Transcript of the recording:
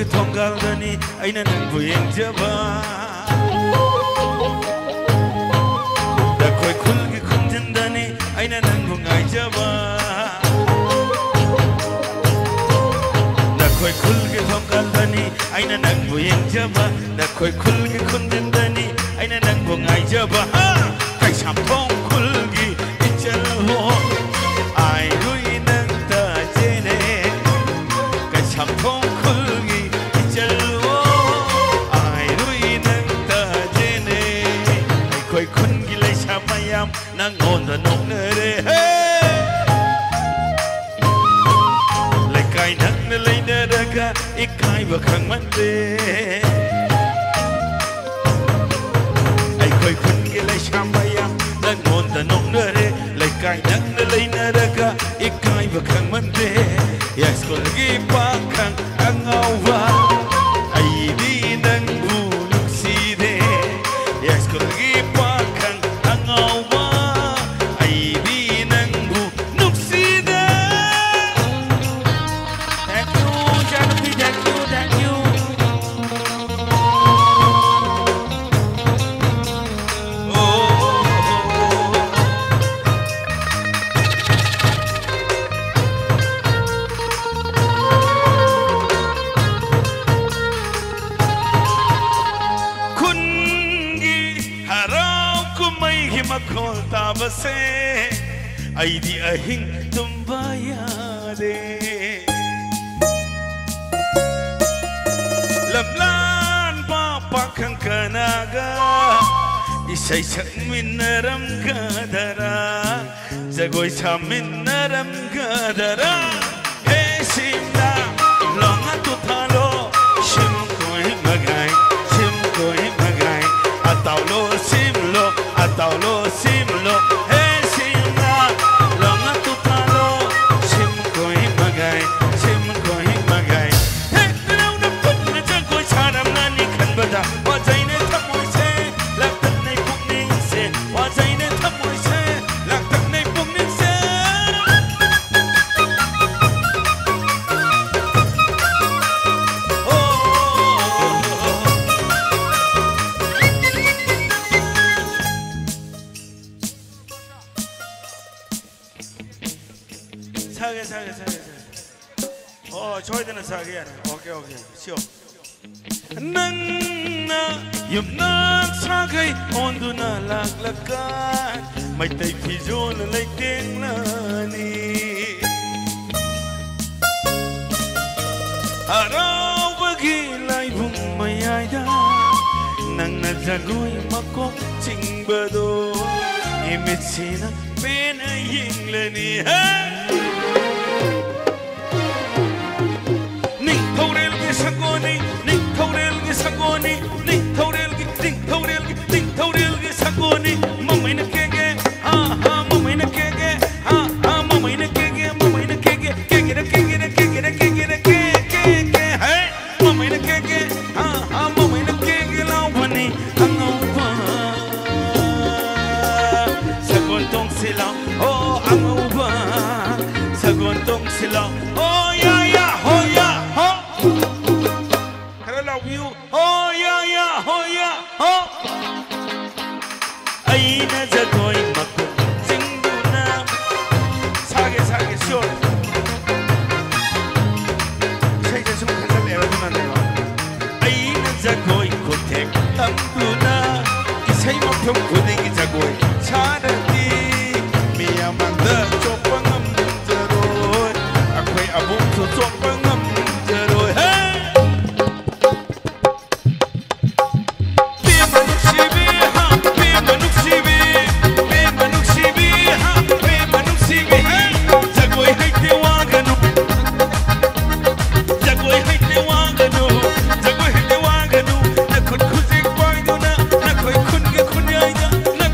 khulgi thonggaldani Eina Nangbu Yengjaba Nakhoi Khungi Khunjindani Eina Nangbu Yengjaba Nakhoi Khungi thonggaldani Eina Nangbu Yengjaba Nakhoi Khungi Khunjindani Eina Nangbu Yengjaba Kai sam thong khulgi ichal ho ai rui nang ta jene Kai sam thong khulgi ichal ho ai rui nang ta jene Nakhoi Khungi lai sa mayam nang on da nong ne re Lai kai nang ne lai ne raga ikai ba khang man de Nakhoi Khungi lai sa mayam nang on da nong ne re Lai kai nang ne lai ne raga ikai ba khang man de Yes khulgi pa khang angawa ai di nang bu luk si de Yes khulgi pa khang angawa ai di nang bu luk si de Thank you Janapi thank you Makhol tabase ai di ahing tumbaya de lamlan pa pakhang kanaga isai sakminaram gadara jagoi saminaram gadara he simna longa tu thalo sim koi magai ataulo simlo he simna longa tu thalo sim koi magai he nau na put na jagoi saram na ni khan bada wa jai ne thamoi se lak tak nei puk ning se wa jai ne thamoi se lak tak nei puk ning se 사게 저희들은 사게 오케이 쉬어 낭나 엽나 사게 온두나 락락간 마이타이 피존 라이땡나니 하라오바기 라이붕 마야이다 낭나 자고이 마콕 징바도 이미치나 페나 잉라니 Sagoni mamai na kege mamai na kege mamai na kege mamai na kege kege hey mamai na kege mamai na kege lawani angauba sagon tong sila oh angauba sagon tong sila oh ya ho I love you oh ya ho Eina jagoi makuk singduna sage sure sai sum khasal era dunane Eina jagoi kotek tamduna isai maphyom khuding jagoi charati miyamanda chopangam jaroi akhoi abung so chopangam jaroi Nakhoi Khungi Khunjindani